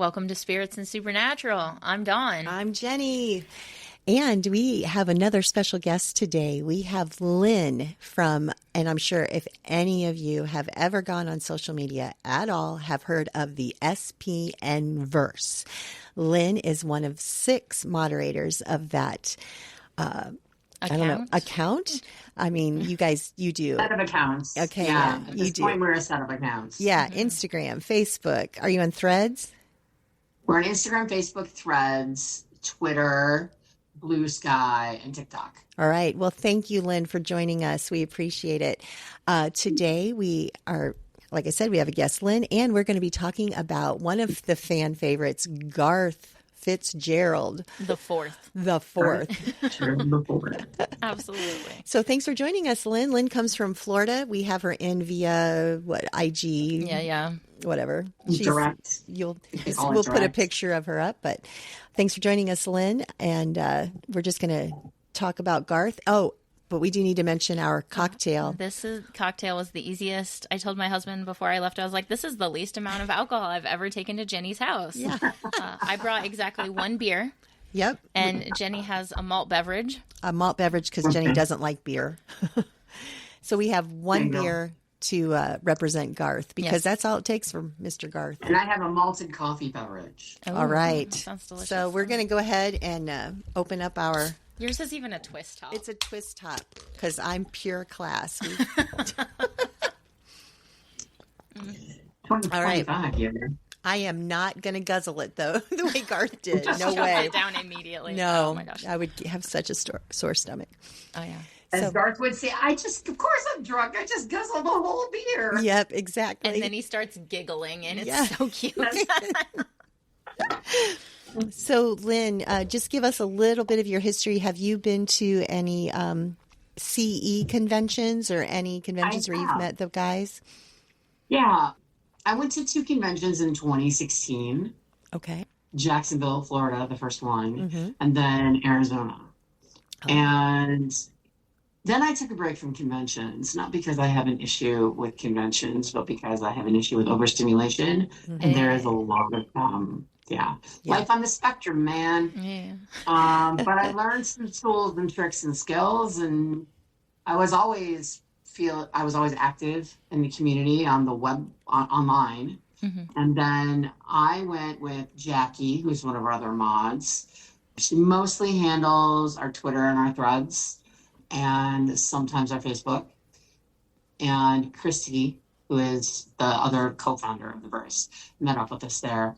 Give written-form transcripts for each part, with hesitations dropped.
Welcome to Spirits and Supernatural. I'm Dawn. I'm Jenny. And we have another special guest today. We have Lynn and I'm sure if any of you have ever gone on social media at all, have heard of the SPN verse. Lynn is one of 6 moderators of that account. I mean, you guys, you do. Set of accounts. Okay. Yeah. At you this do. point, we're a set of accounts. Yeah. Mm-hmm. Instagram, Facebook. Are you on Threads? We're on Instagram, Facebook, Threads, Twitter, Blue Sky, and TikTok. All right. Well, thank you, Lynn, for joining us. We appreciate it. Today, we are, like I said, we have a guest, Lynn, and we're going to be talking about one of the fan favorites, Garth Fitzgerald. The fourth. Sure, the fourth. Absolutely. So thanks for joining us, Lynn. Lynn comes from Florida. We have her in via, IG? Yeah. Whatever. Direct. We'll put a picture of her up, but thanks for joining us, Lynn. And we're just going to talk about Garth. Oh, but we do need to mention our cocktail. Cocktail was the easiest. I told my husband before I left, I was like, this is the least amount of alcohol I've ever taken to Jenny's house. Yeah. I brought exactly 1 beer. Yep. And Jenny has a malt beverage. A malt beverage because Jenny doesn't like beer. So we have 1 beer to represent Garth because that's all it takes for Mr. Garth. And I have a malted coffee beverage. Oh, all right. Sounds delicious. So we're going to go ahead and open up our... Yours is even a twist top. It's a twist top because I'm pure class. 20, all right. Here. I am not going to guzzle it, though, the way Garth did. Just no shove way. it down immediately. No. Oh, my gosh. I would have such a sore stomach. Oh, yeah. As Garth would say, of course I'm drunk. I just guzzled the whole beer. Yep, exactly. And then he starts giggling, and it's so cute. So, Lynn, just give us a little bit of your history. Have you been to any CE conventions or any conventions where you've met the guys? Yeah. I went to 2 conventions in 2016. Okay. Jacksonville, Florida, the first one, and then Arizona. Oh. And then I took a break from conventions, not because I have an issue with conventions, but because I have an issue with overstimulation. And there is a lot of life on the spectrum, man. Yeah. But I learned some tools and tricks and skills, and I was always active in the community on the web, online. And then I went with Jackie, who's one of our other mods. She mostly handles our Twitter and our Threads, and sometimes our Facebook. And Christy, who is the other co-founder of the Verse, met up with us there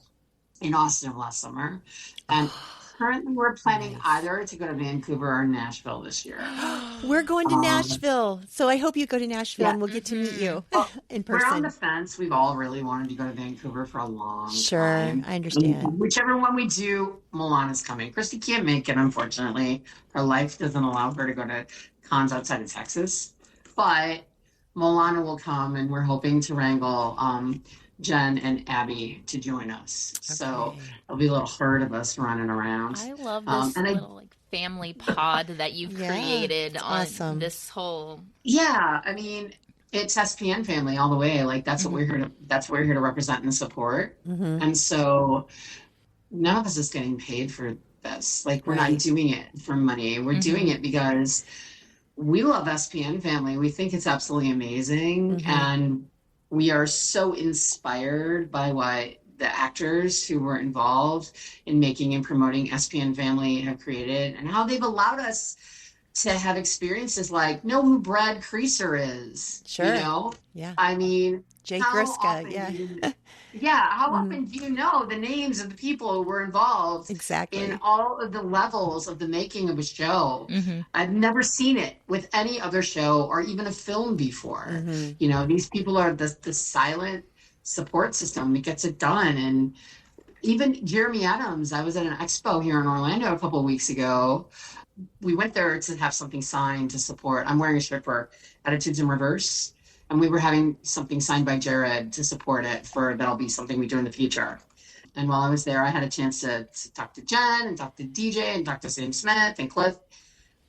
in Austin last summer. And currently we're planning either to go to Vancouver or Nashville this year. We're going to Nashville. So I hope you go to Nashville and we'll get to meet you in person. We're on the fence. We've all really wanted to go to Vancouver for a long time. Sure, I understand. And whichever one we do, Milana's coming. Christy can't make it, unfortunately. Her life doesn't allow her to go to cons outside of Texas. But Milana will come, and we're hoping to wrangle Jen and Abby to join us. Okay. So there'll be a little herd of us running around. I love this little family pod that you've created on this whole. Yeah, I mean, it's SPN family all the way. Like that's what we're here to. That's what we're here to represent and support. And so none of us is getting paid for this. Like we're not doing it for money. We're doing it because we love SPN family. We think it's absolutely amazing, and we are so inspired by what the actors who were involved in making and promoting SPN Family have created, and how they've allowed us to have experiences like know who Brad Creaser is. Sure. You know? Yeah. I mean, Jake Griska. How often do you know the names of the people who were involved in all of the levels of the making of a show? I've never seen it with any other show or even a film before. You know, these people are the silent support system that gets it done. And even Jeremy Adams, I was at an expo here in Orlando a couple of weeks ago. We went there to have something signed to support. I'm wearing a shirt for Attitudes in Reverse. And we were having something signed by Jared to support it that'll be something we do in the future. And while I was there, I had a chance to talk to Jen and talk to DJ and talk to Sam Smith and Cliff.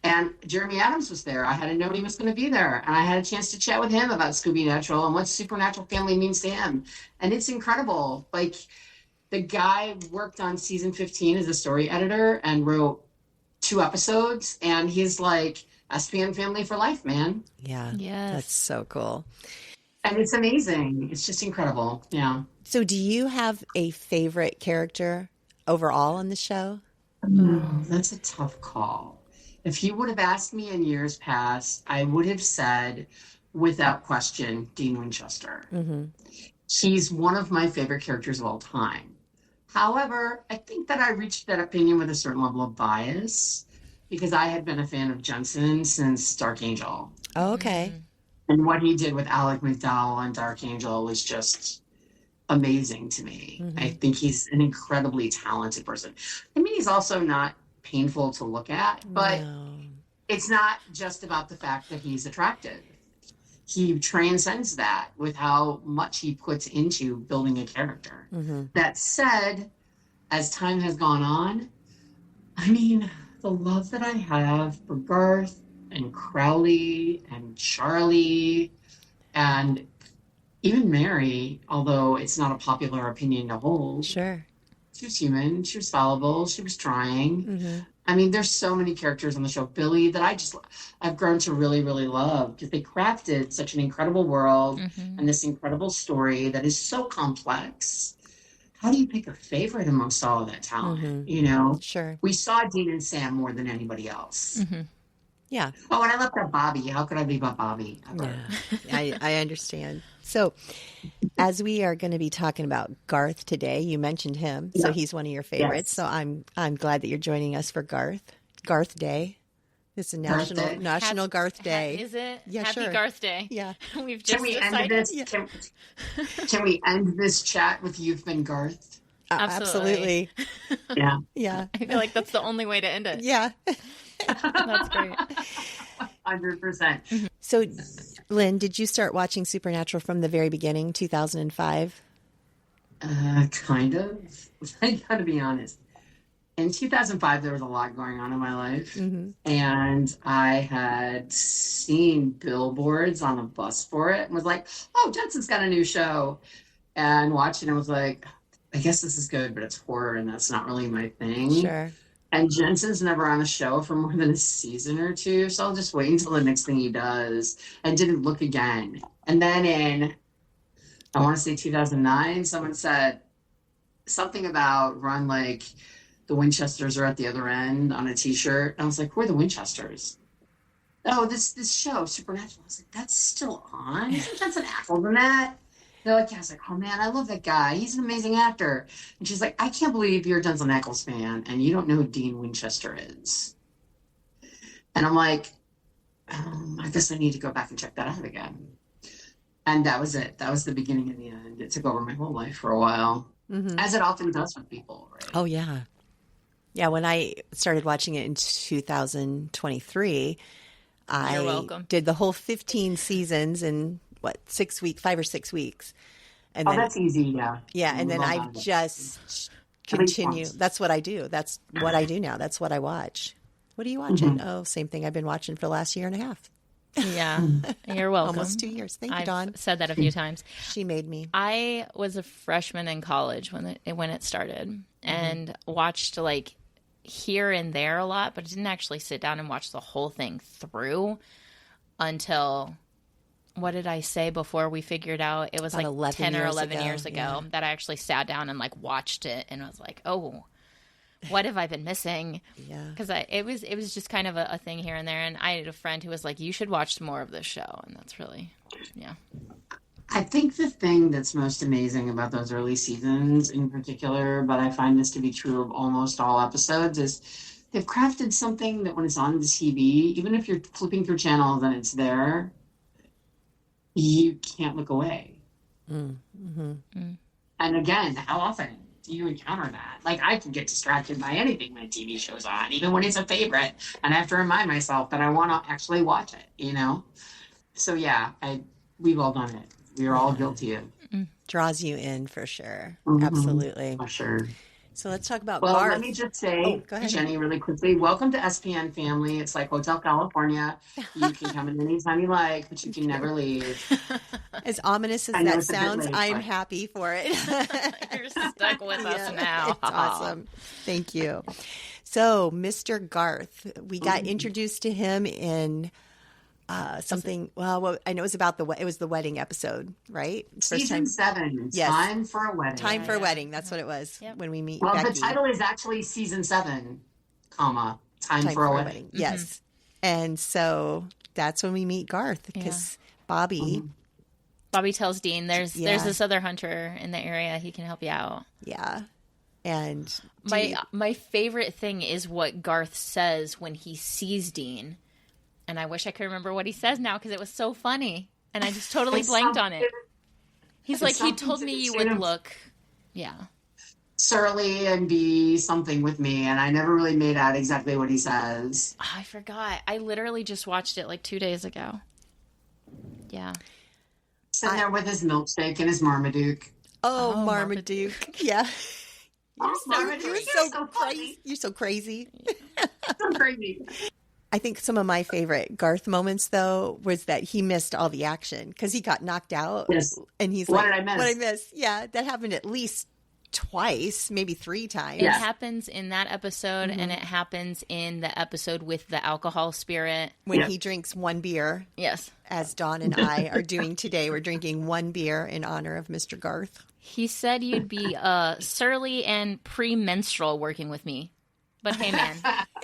And Jeremy Adams was there. I had to know he was going to be there. And I had a chance to chat with him about Scooby Natural and what Supernatural Family means to him. And it's incredible. Like, The guy worked on season 15 as a story editor and wrote 2 episodes, and he's like SPN family for life, man. Yeah. Yes. That's so cool. And it's amazing. It's just incredible. Yeah. So do you have a favorite character overall on the show? That's a tough call. If you would have asked me in years past, I would have said, without question, Dean Winchester. He's one of my favorite characters of all time. However, I think that I reached that opinion with a certain level of bias because I had been a fan of Jensen since Dark Angel. Oh, okay. And what he did with Alec McDowell on Dark Angel was just amazing to me. I think he's an incredibly talented person. I mean, he's also not painful to look at, but it's not just about the fact that he's attractive. He transcends that with how much he puts into building a character. That said, as time has gone on, I mean, the love that I have for Garth and Crowley and Charlie and even Mary, although it's not a popular opinion to hold. Sure. She was human. She was fallible. She was trying. I mean, there's so many characters on the show. Billy, that I've grown to really, really love because they crafted such an incredible world and this incredible story that is so complex. How do you pick a favorite amongst all of that talent? You know? Sure. We saw Dean and Sam more than anybody else. Yeah. Oh, and I left out Bobby. How could I leave out Bobby? Yeah. I understand. So as we are going to be talking about Garth today, you mentioned him, so he's one of your favorites. Yes. So I'm glad that you're joining us for Garth Day. It's a national Garth Day. Is it? Yeah, Happy Garth Day. Yeah. We've just decided. Can we end this chat with You've Been Garth? Absolutely. Yeah. Yeah. I feel like that's the only way to end it. Yeah. That's great. 100%. So, Lynn, did you start watching Supernatural from the very beginning, 2005? Kind of. I gotta be honest. In 2005, there was a lot going on in my life. And I had seen billboards on a bus for it and was like, oh, Jensen's got a new show. And watching it was like, I guess this is good, but it's horror and that's not really my thing. Sure. And Jensen's never on a show for more than a season or two, so I'll just wait until the next thing he does. And didn't look again. And then in, I want to say 2009, someone said something about run like the Winchesters are at the other end on a T-shirt. And I was like, who are the Winchesters? Oh, this show, Supernatural. I was like, that's still on? Isn't Jensen Ackles in that? They're like, yeah. I was like, oh man, I love that guy. He's an amazing actor. And she's like, I can't believe you're a Jensen Ackles fan and you don't know who Dean Winchester is. And I'm like, I guess I need to go back and check that out again. And that was it. That was the beginning and the end. It took over my whole life for a while, as it often does with people. Right? Oh, yeah. Yeah, when I started watching it in 2023, I did the whole 15 seasons in 5 or 6 weeks. And then, that's easy, yeah. Yeah, and then I just continue. That's what I do. That's what I do now. That's what I watch. What are you watching? Oh, same thing I've been watching for the last year and a half. Yeah, you're welcome. Almost 2 years. Thank you, Dawn. I've said that a few times. She made me. I was a freshman in college when it started and watched like here and there a lot, but I didn't actually sit down and watch the whole thing through until, what did I say before we figured out? It was about like 10 or 11 years ago that I actually sat down and like watched it and was like, oh, what have I been missing? Yeah. Because it was just kind of a thing here and there. And I had a friend who was like, you should watch more of this show. And that's really, yeah. I think the thing that's most amazing about those early seasons in particular, but I find this to be true of almost all episodes, is they've crafted something that when it's on the TV, even if you're flipping through channels and it's there, you can't look away. And again, how often do you encounter that? Like, I can get distracted by anything when a TV show's on, even when it's a favorite, and I have to remind myself that I want to actually watch it, you know? So yeah, we've all done it. We're all guilty of. Draws you in for sure. Absolutely. For sure. So let's talk about Garth. Garth. Let me just say, Jenny, really quickly, welcome to SPN family. It's like Hotel California. You can come in anytime you like, but you can never leave. As ominous as that sounds, I'm happy for it. You're stuck with us now. It's awesome. Thank you. So, Mr. Garth, we got introduced to him in something. Well, I know it was about it was the wedding episode, right? Season 7. Yes. Time for a Wedding. Time for a Wedding. That's what it was. Yep. When we meet. Well, Becky. the title is actually Season 7, comma Time for a Wedding. Yes, and so that's when we meet Garth because Bobby. Bobby tells Dean, "There's this other hunter in the area. He can help you out." Yeah. And my favorite thing is what Garth says when he sees Dean. And I wish I could remember what he says now because it was so funny. And I just totally blanked on it. He's like, he told me you would look. Yeah. Surly and be something with me. And I never really made out exactly what he says. Oh, I forgot. I literally just watched it like 2 days ago. Yeah. Sitting there with his milkshake and his Marmaduke. Oh, Marmaduke. Yeah. You're so crazy. You're so crazy. So crazy. I think some of my favorite Garth moments, though, was that he missed all the action because he got knocked out. Yes. And he's What like, did I miss? What did I miss? Yeah, that happened at least twice, maybe 3 times. It happens in that episode, and it happens in the episode with the alcohol spirit. When he drinks 1 beer. Yes. As Dawn and I are doing today. We're drinking 1 beer in honor of Mr. Garth. He said you'd be surly and premenstrual working with me. But hey, man,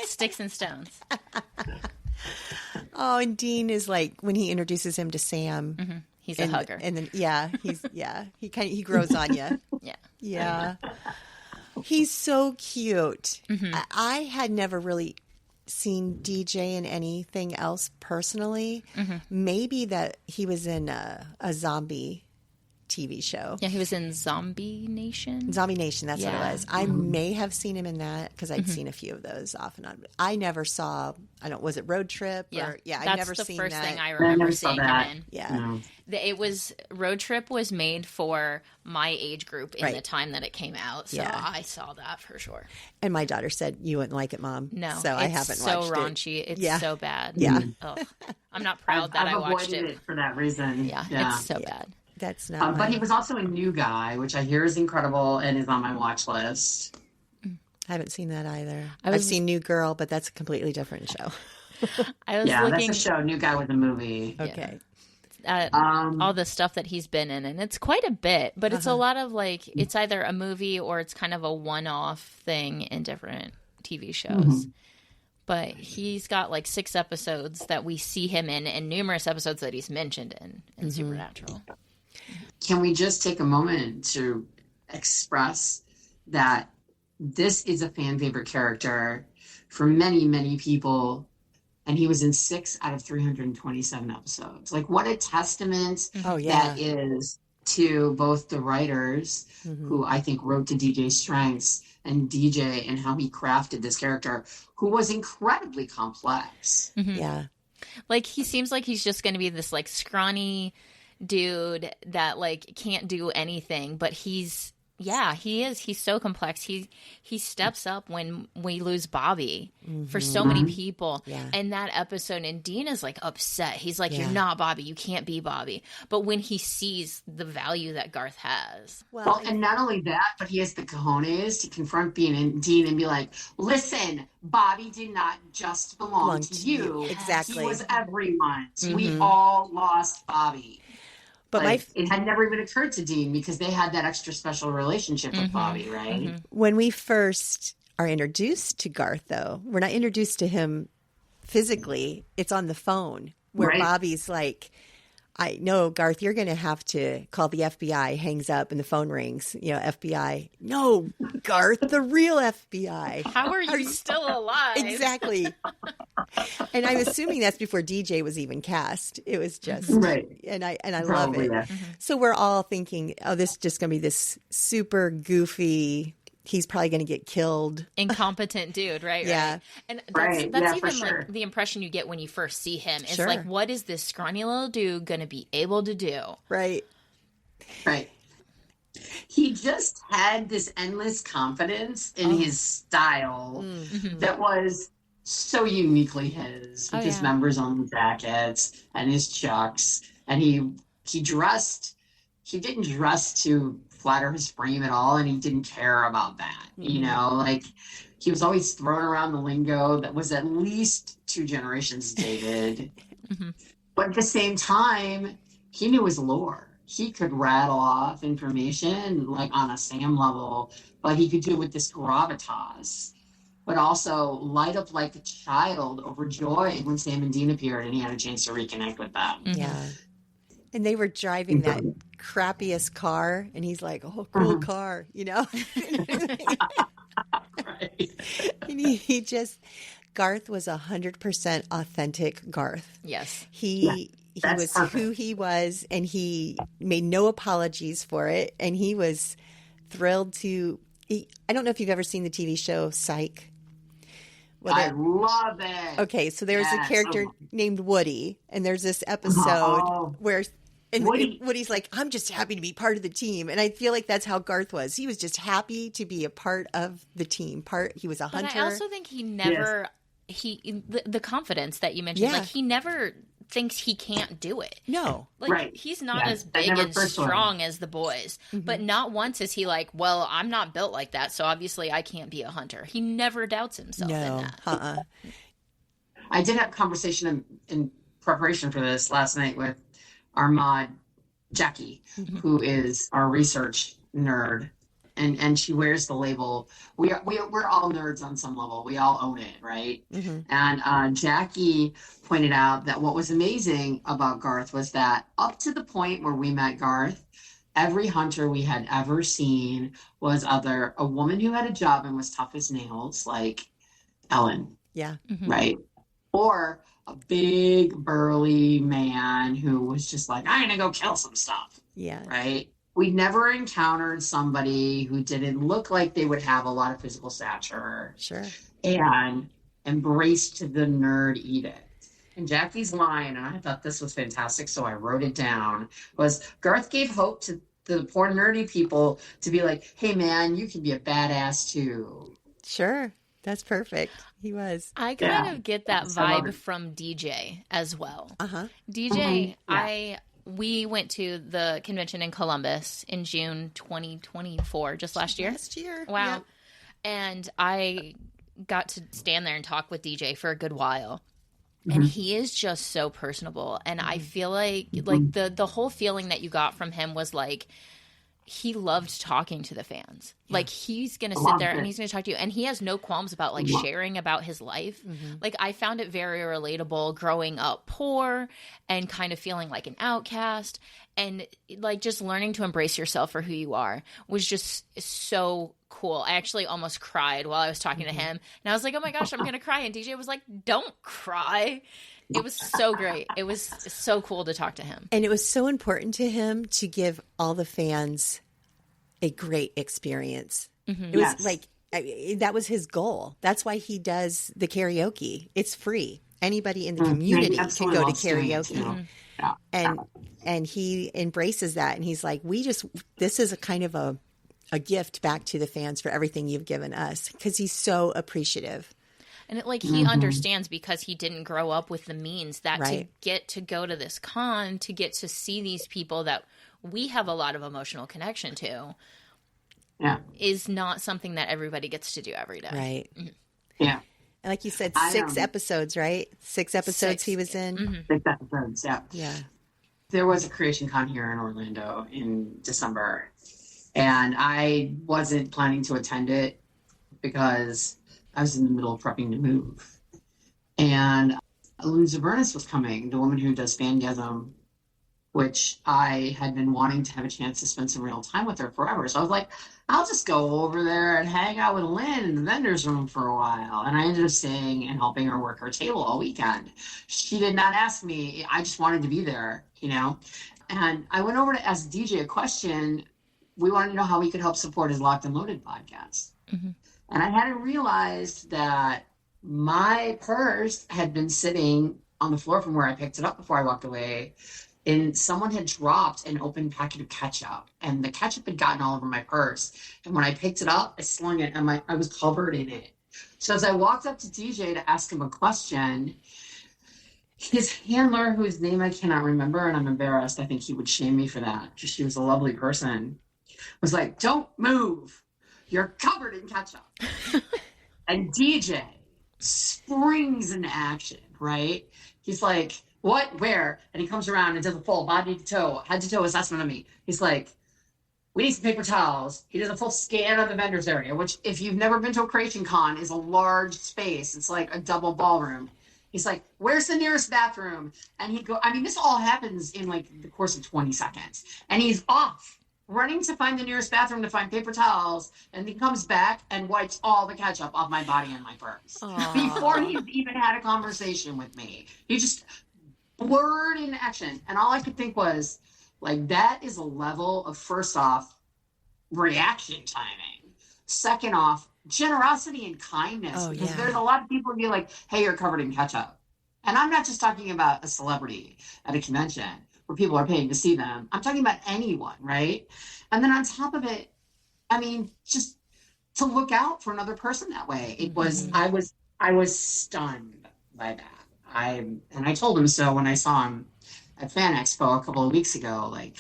sticks and stones. Oh, and Dean is like, when he introduces him to Sam. He's a hugger. And then, he grows on you. Yeah. Yeah. He's so cute. I had never really seen DJ in anything else personally. Maybe that he was in a zombie TV show. Yeah, he was in Zombie Nation. Zombie Nation, that's what it was. I may have seen him in that because I'd seen a few of those off and on. But I never saw, was it Road Trip? Yeah, I'd never that's seen the first that. thing I remember seeing him in. Yeah. It was, Road Trip was made for my age group in the time that it came out. So I saw that for sure. And my daughter said, you wouldn't like it, Mom. No. So I haven't watched it. It's so raunchy. It's so bad. Yeah. Ugh. I'm not proud that I watched it for that reason. Yeah, it's so bad. That's not. But he was also a New Guy, which I hear is incredible and is on my watch list. I haven't seen that either. I've seen New Girl, but that's a completely different show. That's a show. New Guy was a movie. Okay. All the stuff that he's been in, and it's quite a bit, but it's a lot of like, it's either a movie or it's kind of a one-off thing in different TV shows. But he's got like 6 episodes that we see him in and numerous episodes that he's mentioned in Supernatural. Can we just take a moment to express that this is a fan favorite character for many, many people, and he was in 6 out of 327 episodes. Like, what a testament that is to both the writers who I think wrote to DJ's strengths and DJ and how he crafted this character, who was incredibly complex. Yeah. Like, he seems like he's just going to be this like scrawny dude that like can't do anything, but he is. He's so complex. He steps up when we lose Bobby for so many people. Yeah. And that episode, and Dean is like upset. He's like, you're not Bobby. You can't be Bobby. But when he sees the value that Garth has. Well, and not only that, but he has the cojones to confront Dean and be like, listen, Bobby did not just belong to you. Exactly. He was everyone's. We all lost Bobby. But it had never even occurred to Dean because they had that extra special relationship with Bobby, right? When we first are introduced to Garth, though, we're not introduced to him physically. It's on the phone where Bobby's like, I know, Garth, you're going to have to call the FBI, hangs up and the phone rings, FBI. No, Garth, the real FBI. How are you still alive? Exactly. And I'm assuming that's before DJ was even cast. It was just, and I love it. Yeah. So we're all thinking, oh, this is just going to be this super goofy, he's probably going to get killed, incompetent dude, right? Yeah. Right. And that's even like the impression you get when you first see him. It's like, what is this scrawny little dude going to be able to do? Right. He just had this endless confidence in his style that was so uniquely his, with his members-only jackets and his chucks, and he he didn't dress to flatter his frame at all, and he didn't care about that. Like he was always throwing around the lingo that was at least 2 generations dated. But at the same time, he knew his lore. He could rattle off information like on a Sam level, but he could do it with this gravitas, but also light up like a child overjoyed when Sam and Dean appeared and he had a chance to reconnect with them. Yeah. And they were driving that crappiest car, and he's like, "Oh, cool car," Right. And Garth was 100% authentic Garth. Yes. He was perfect. who he was, and he made no apologies for it. And he was thrilled I don't know if you've ever seen the TV show Psych. I love it. Okay, so there's a character named Woody, and there's this episode where Woody's like, "I'm just happy to be part of the team," and I feel like that's how Garth was. He was just happy to be a part of the team. He was a hunter. But I also think he never the confidence that you mentioned, like he never thinks he can't do it. No. Like he's not as big and strong as the boys. But not once is he like, well, I'm not built like that, so obviously I can't be a hunter. He never doubts himself in that. I did have a conversation in preparation for this last night with our mod, Jackie, who is our research nerd. And she wears the label. We're all nerds on some level. We all own it, right? And Jackie pointed out that what was amazing about Garth was that up to the point where we met Garth, every hunter we had ever seen was either a woman who had a job and was tough as nails, like Ellen. Yeah. Right? Or a big burly man who was just like, I'm gonna go kill some stuff. Yeah. Right? We never encountered somebody who didn't look like they would have a lot of physical stature. Sure. And embraced the nerd edict. And Jackie's line, and I thought this was fantastic, so I wrote it down, was Garth gave hope to the poor nerdy people to be like, hey man, you can be a badass too. Sure. That's perfect. He was. I kind of get that vibe from DJ as well. DJ, we went to the convention in Columbus in June 2024, just last year. Wow. Yep. And I got to stand there and talk with DJ for a good while. And he is just so personable. And I feel like the whole feeling that you got from him was like, he loved talking to the fans. Yeah. Like he's going to sit there and he's going to talk to you. And he has no qualms about like sharing about his life. Like I found it very relatable growing up poor and kind of feeling like an outcast, and like just learning to embrace yourself for who you are was just so cool. I actually almost cried while I was talking to him. And I was like, oh my gosh, I'm going to cry. And DJ was like, don't cry. It was so great. It was so cool to talk to him. And it was so important to him to give all the fans a great experience. It was like, that was his goal. That's why he does the karaoke. It's free. Anybody in the community can go to karaoke. And he embraces that. And he's like, this is a kind of a gift back to the fans for everything you've given us, because he's so appreciative. And he understands, because he didn't grow up with the means that to get to go to this con, to get to see these people that we have a lot of emotional connection to, is not something that everybody gets to do every day. Right. Yeah. And like you said, 6 episodes, right? 6 episodes he was in. 6 episodes, yeah. Yeah. There was a Creation Con here in Orlando in December, and I wasn't planning to attend it because I was in the middle of prepping to move. And Lynn Zabernis was coming, the woman who does Phangasm, which I had been wanting to have a chance to spend some real time with her forever. So I was like, I'll just go over there and hang out with Lynn in the vendor's room for a while. And I ended up staying and helping her work her table all weekend. She did not ask me. I just wanted to be there, And I went over to ask DJ a question. We wanted to know how we could help support his Locked and Loaded podcast. And I hadn't realized that my purse had been sitting on the floor from where I picked it up before I walked away. And someone had dropped an open packet of ketchup, and the ketchup had gotten all over my purse. And when I picked it up, I slung it, and I was covered in it. So as I walked up to DJ to ask him a question, His handler, whose name I cannot remember, and I'm embarrassed. I think he would shame me for that. Just she was a lovely person. Was like, don't move. You're covered in ketchup. And DJ springs into action, right? He's like, what? Where? And he comes around and does a full body to toe, head to toe assessment of me. He's like, we need some paper towels. He does a full scan of the vendors area, which if you've never been to a Creation Con is a large space. It's like a double ballroom. He's like, where's the nearest bathroom? And this all happens in like the course of 20 seconds. And he's off running to find the nearest bathroom to find paper towels. And he comes back and wipes all the ketchup off my body and my purse. Aww. Before he's even had a conversation with me. He just blurred into action. And all I could think was, like, that is a level of, first off, reaction timing. Second off, generosity and kindness. Because there's a lot of people who be like, hey, you're covered in ketchup. And I'm not just talking about a celebrity at a convention where people are paying to see them. I'm talking about anyone, right? And then on top of it, I mean, just to look out for another person that way. It was, I was stunned by that. And I told him so when I saw him at Fan Expo a couple of weeks ago, like,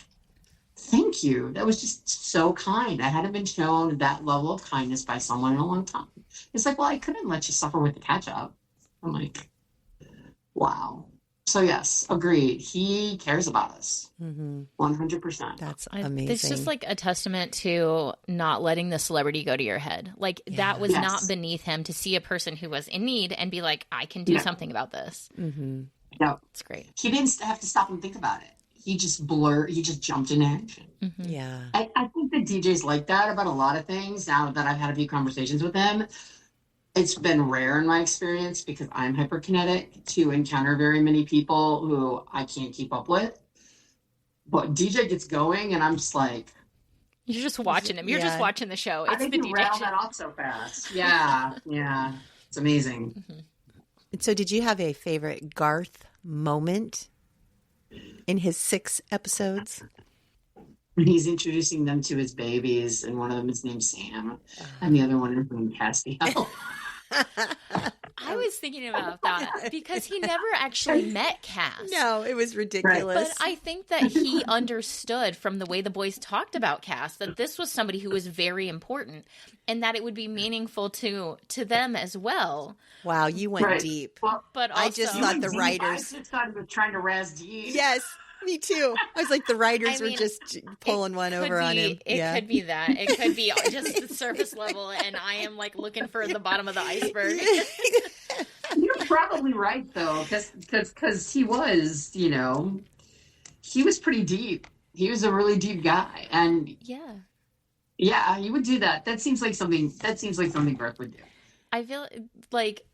thank you. That was just so kind. I hadn't been shown that level of kindness by someone in a long time. It's like, well, I couldn't let you suffer with the ketchup. I'm like, wow. So yes, agreed. He cares about us. 100%. That's amazing. It's just like a testament to not letting the celebrity go to your head. Like that was not beneath him to see a person who was in need and be like, I can do something about this. No, it's great. He didn't have to stop and think about it. He just jumped into action. Yeah. I think that DJ's like that about a lot of things. Now that I've had a few conversations with him, it's been rare in my experience because I'm hyperkinetic to encounter very many people who I can't keep up with. But DJ gets going and I'm just like, you're just watching him. You're just watching the show. It's I think the you DJ rattle show. that off so fast. Yeah. Yeah. It's amazing. So did you have a favorite Garth moment in his 6 episodes? When he's introducing them to his babies, and one of them is named Sam, and the other one is named Castiel. I was thinking about that because he never actually met Cass. No, it was ridiculous. But I think that he understood from the way the boys talked about Cass that this was somebody who was very important and that it would be meaningful to them as well. Wow, you went deep. Well, but also, I just thought the writers... I just thought he was trying to razz Dean. Yes, me too. I was like, the writers were just pulling one over on him. It could be that. It could be just the surface level, and I am like looking for the bottom of the iceberg. You're probably right, though, because he was, he was pretty deep. He was a really deep guy, and yeah, he would do that. That seems like something Garth would do. I feel like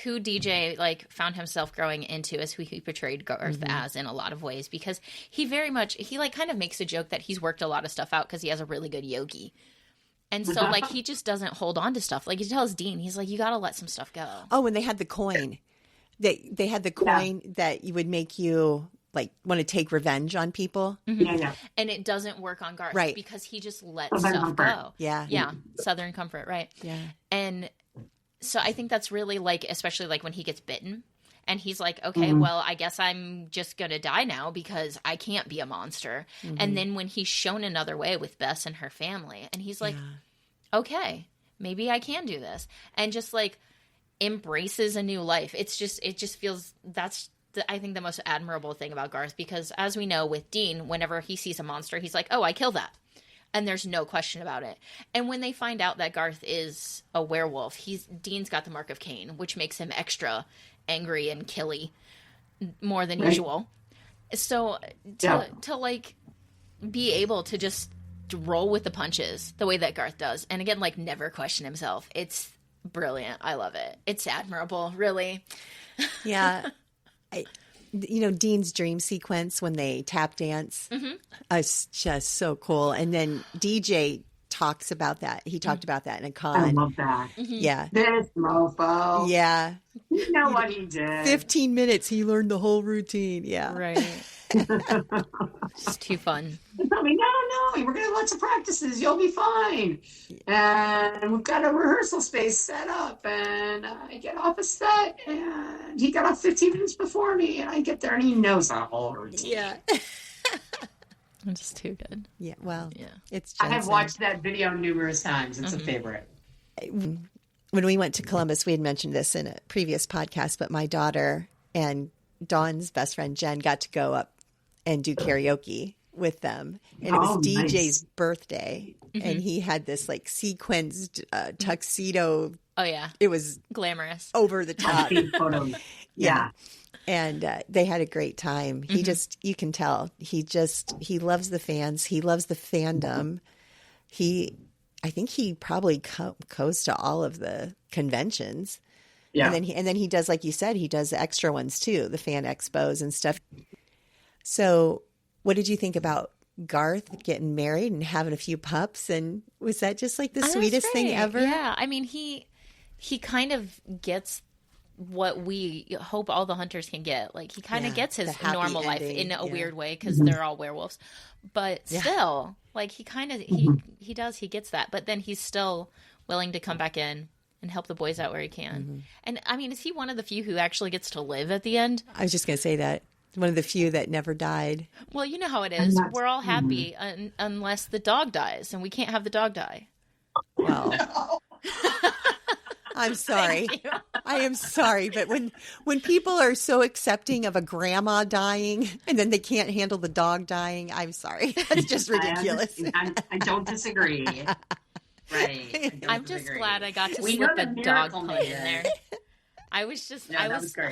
who DJ found himself growing into is who he portrayed Garth as in a lot of ways, because he kind of makes a joke that he's worked a lot of stuff out because he has a really good yogi. And so he just doesn't hold on to stuff. Like he tells Dean, he's like, you got to let some stuff go. Oh, and they had the coin. They had the coin that you would make you want to take revenge on people. Yeah. And it doesn't work on Garth, right? Because he just lets stuff go. Yeah. Southern comfort, right? Yeah. And so I think that's really especially when he gets bitten and he's like, okay, well, I guess I'm just going to die now because I can't be a monster. And then when he's shown another way with Bess and her family, and he's like, okay, maybe I can do this. And just embraces a new life. It just feels that's I think the most admirable thing about Garth, because as we know with Dean, whenever he sees a monster, he's like, oh, I kill that. And there's no question about it. And when they find out that Garth is a werewolf, Dean's got the mark of Cain, which makes him extra angry and killy more than usual. So to be able to just roll with the punches the way that Garth does, and again, never question himself. It's brilliant. I love it. It's admirable, really. Yeah. Dean's dream sequence when they tap dance is just so cool. And then DJ talks about that. He talked about that in a con. I love that. Yeah. This mofo. Yeah. You know what he did. 15 minutes. He learned the whole routine. Yeah. Right. It's too fun. He told me, no, we're going to have lots of practices. You'll be fine. And we've got a rehearsal space set up. And I get off a set and he got off 15 minutes before me, and I get there, and he knows that whole routine. Yeah. It's just too good. Yeah, well, yeah. It's Jensen. I have watched that video numerous times. It's a favorite. When we went to Columbus, we had mentioned this in a previous podcast, but my daughter and Dawn's best friend, Jen, got to go up and do karaoke with them. And it was DJ's birthday. And he had this like sequenced tuxedo. Oh, yeah. It was glamorous. Over the top. Yeah. And they had a great time. He just, you can tell, he loves the fans. He loves the fandom. I think he probably goes to all of the conventions. Yeah. And then he does, like you said, he does extra ones too, the fan expos and stuff. So what did you think about Garth getting married and having a few pups? And was that just like the sweetest thing ever? Yeah. I mean, he kind of gets what we hope all the hunters can get. Like he kind of gets his normal life in a weird way because they're all werewolves, but still like he kind of, he gets that, but then he's still willing to come back in and help the boys out where he can. And I mean, is he one of the few who actually gets to live at the end? I was just going to say that. One of the few that never died. Well, you know how it is. We're all happy unless the dog dies, and we can't have the dog die. Well, no. I'm sorry. I am sorry, but when people are so accepting of a grandma dying and then they can't handle the dog dying, I'm sorry. That's just ridiculous. I don't disagree. Right. I'm just glad I got to slip a dog pun in there. I was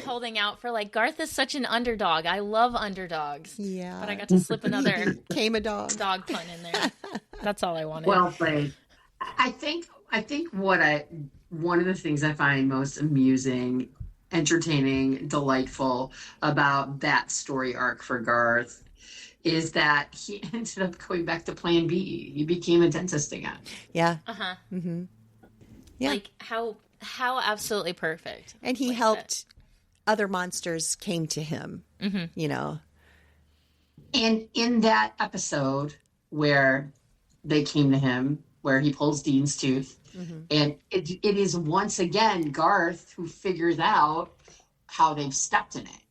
holding out for like, Garth is such an underdog. I love underdogs. Yeah. But I got to slip another came a dog pun in there. That's all I wanted. Well played. I think one of the things I find most amusing, entertaining, delightful about that story arc for Garth is that he ended up going back to Plan B. He became a dentist again. Yeah. Uh-huh. Mm-hmm. Yeah. Like how absolutely perfect. And he helped other monsters came to him, you know. And in that episode where they came to him, where he pulls Dean's tooth, and it is once again Garth who figures out how they've stepped in it.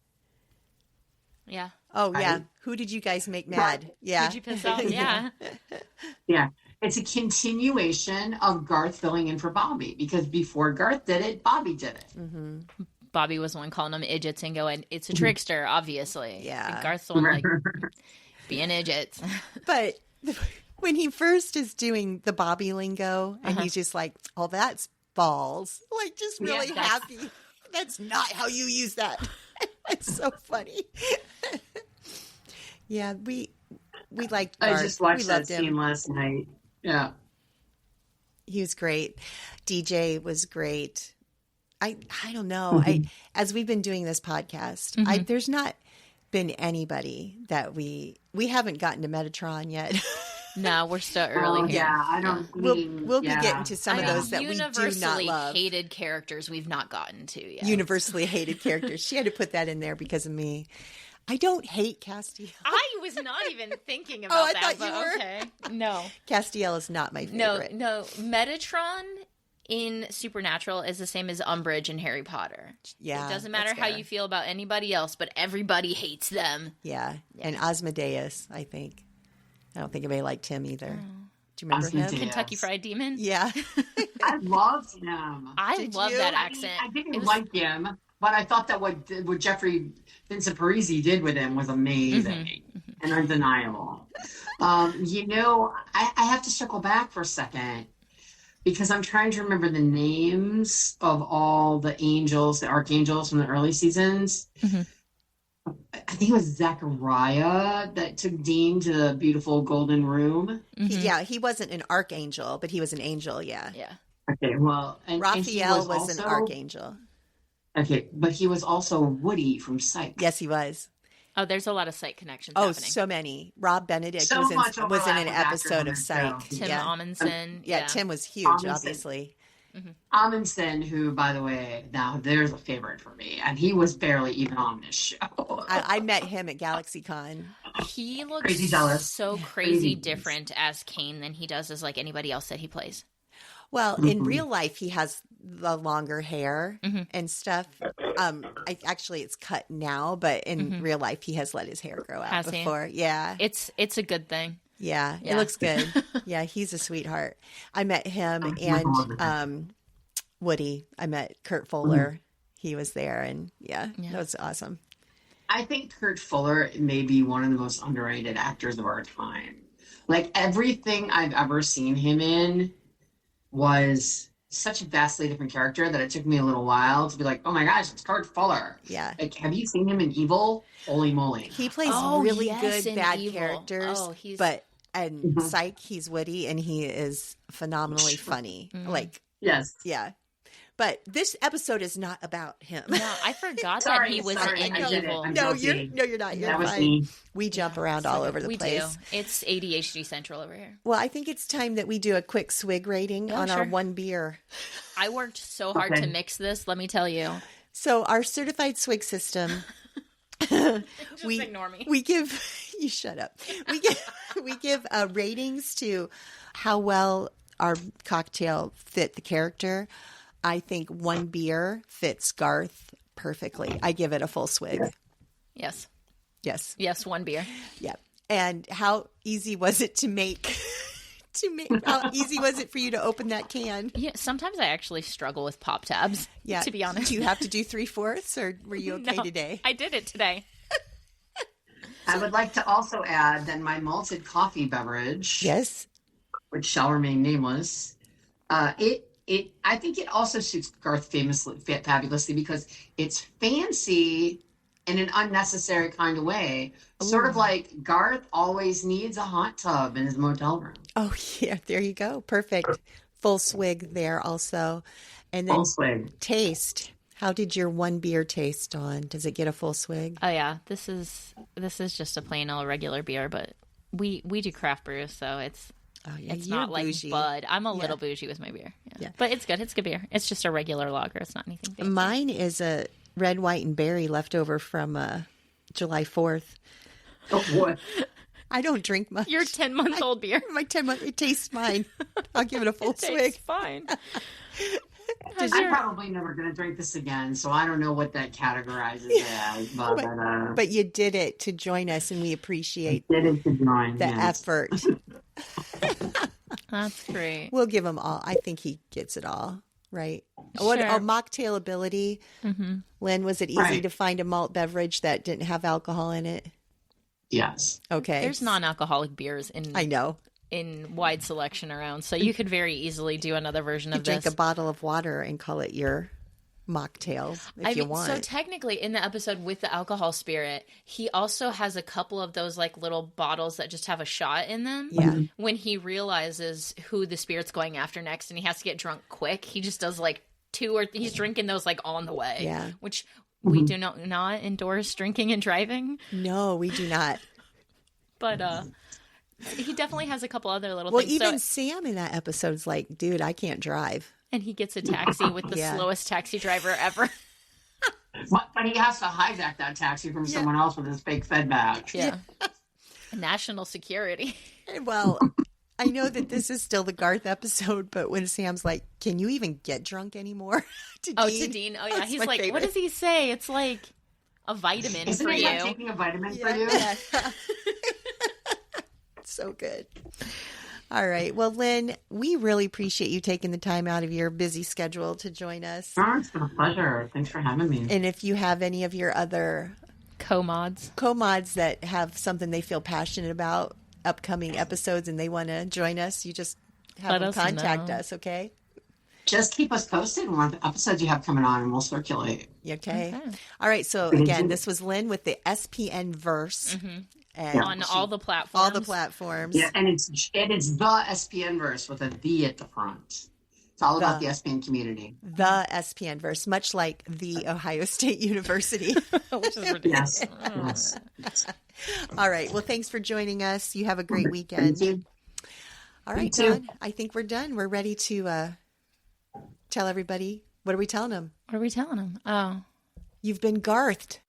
Yeah. Oh, right? Yeah. Who did you guys make mad? Yeah. Who'd you piss off? Yeah. Yeah. It's a continuation of Garth filling in for Bobby, because before Garth did it, Bobby did it. Mm-hmm. Bobby was the one calling them idiots and going, it's a trickster, obviously. Yeah. And Garth's the one like, being idiots. But when he first is doing the Bobby lingo and he's just like, oh, that's balls. Like just really happy. That's not how you use that. It's so funny. Yeah, we liked Garth. I just watched that scene last night. Yeah. He was great. DJ was great. I don't know. As we've been doing this podcast, there's not been anybody that we haven't gotten to Metatron yet. No, we're still early here. Yeah, I don't. We'll be getting to some of those that we do not love. Universally hated characters we've not gotten to yet. Universally hated characters. She had to put that in there because of me. I don't hate Castiel. I was not even thinking about that. Thought you were. Okay. No. Castiel is not my favorite. No. Metatron in Supernatural is the same as Umbridge in Harry Potter. Yeah. It doesn't matter how you feel about anybody else, but everybody hates them. Yeah. And Asmodeus, I think. I don't think anybody liked him either. Do you remember him? Kentucky Fried Demon? Yeah. I loved him. I love that accent. I didn't like him, but I thought that what Jeffrey Vincent Parisi did with him was amazing and undeniable. I have to circle back for a second because I'm trying to remember the names of all the angels, the archangels from the early seasons. I think it was Zachariah that took Dean to the beautiful golden room. He wasn't an archangel, but he was an angel, yeah. Okay, well. And Raphael was an archangel. Okay, but he was also Woody from Psych. Yes, he was. Oh, there's a lot of Psych connections happening. So many. Rob Benedict was in an episode of Psych. Tim Amundsen. Tim was huge, obviously. Amundsen, who, by the way, now there's a favorite for me, and he was barely even on this show. I met him at GalaxyCon. He looks so crazy different as Kane than he does as like anybody else that he plays. Well, in real life, he has the longer hair and stuff. It's cut now, but in real life, he has let his hair grow out before. Yeah. It's a good thing. Yeah. It looks good. Yeah. He's a sweetheart. I met him and Woody. I met Kurt Fuller. He was there, and that was awesome. I think Kurt Fuller may be one of the most underrated actors of our time. Like, everything I've ever seen him in was such a vastly different character that it took me a little while to be like, oh my gosh, it's Kurt Fuller. Yeah. Like, have you seen him in Evil? Holy moly. He plays really good bad characters, but Psych, he's Woody, and he is phenomenally funny. Like, yes. Yeah. But this episode is not about him. No, I forgot that he was in Evil. No, you're not. You're fine. We jump around all over the place. We do. It's ADHD Central over here. Well, I think it's time that we do a quick swig rating on our one beer. I worked so hard to mix this, let me tell you. So our certified swig system, ignore me. We give you shut up. We give ratings to how well our cocktail fit the character. I think one beer fits Garth perfectly. I give it a full swig. Yes. Yes, one beer. Yeah. And how easy was it to make? How easy was it for you to open that can? Yeah, sometimes I actually struggle with pop tabs. Yeah, to be honest. Do you have to do 3/4, or were you okay today? I did it today. I would like to also add that my malted coffee beverage, yes, which shall remain nameless, I think it also suits Garth fabulously because it's fancy in an unnecessary kind of way. Ooh. Sort of like Garth always needs a hot tub in his motel room. Oh, yeah. There you go. Perfect. Full swig there also. And then full swig. Taste. How did your one beer taste on? Does it get a full swig? Oh, yeah. This is just a plain old regular beer, but we do craft brews, so it's... Oh, yeah. It's not like bougie. Bud. I'm a little bougie with my beer. Yeah. But it's good. It's good beer. It's just a regular lager. It's not anything fancy. Mine is a red, white, and berry left over from July 4th. Oh, what? I don't drink much. Your 10-month-old beer. My 10-month. It tastes fine. I'll give it a full swig. It's fine. I'm probably never going to drink this again, so I don't know what that categorizes as. But you did it to join us, and we appreciate the effort. That's great. We'll give him all. I think he gets it all, right? Sure. What mocktail ability? Mm-hmm. Lynn, was it easy to find a malt beverage that didn't have alcohol in it? Yes. Okay. There's non-alcoholic beers in wide selection around, so you could very easily do another version of this. Drink a bottle of water and call it your mocktail if you want. So technically in the episode with the alcohol spirit, he also has a couple of those like little bottles that just have a shot in them. Yeah. When he realizes who the spirit's going after next and he has to get drunk quick, he just does like he's drinking those like on the way. Yeah. Which we do not endorse drinking and driving. No, we do not. But he definitely has a couple other little things. Well, even Sam in that episode's like, dude, I can't drive. And he gets a taxi with the slowest taxi driver ever. But he has to hijack that taxi from someone else with his fake Fed badge. Yeah. National security. Well, I know that this is still the Garth episode, but when Sam's like, can you even get drunk anymore? To Dean. Oh, yeah. That's He's like, favorite. What does he say? It's like a vitamin Isn't for it you. Like taking a vitamin for you? Yeah. So good. All right. Well, Lynn, we really appreciate you taking the time out of your busy schedule to join us. Oh, it's been a pleasure. Thanks for having me. And if you have any of your other co-mods that have something they feel passionate about, upcoming episodes, and they want to join us, you just have them contact us, okay? Just keep us posted on what episodes you have coming on, and we'll circulate. Okay. All right. So, again, this was Lynn with the SPN Verse. Mm-hmm. And on all the platforms. All the platforms. Yeah, and it's the SPN Verse with a V at the front. It's all about the SPN community. The SPN Verse, much like the Ohio State University. Which is ridiculous. Yes. All right. Well, thanks for joining us. You have a great weekend. Thank you. All right, John. I think we're done. We're ready to tell everybody. What are we telling them? What are we telling them? Oh. You've been Garthed.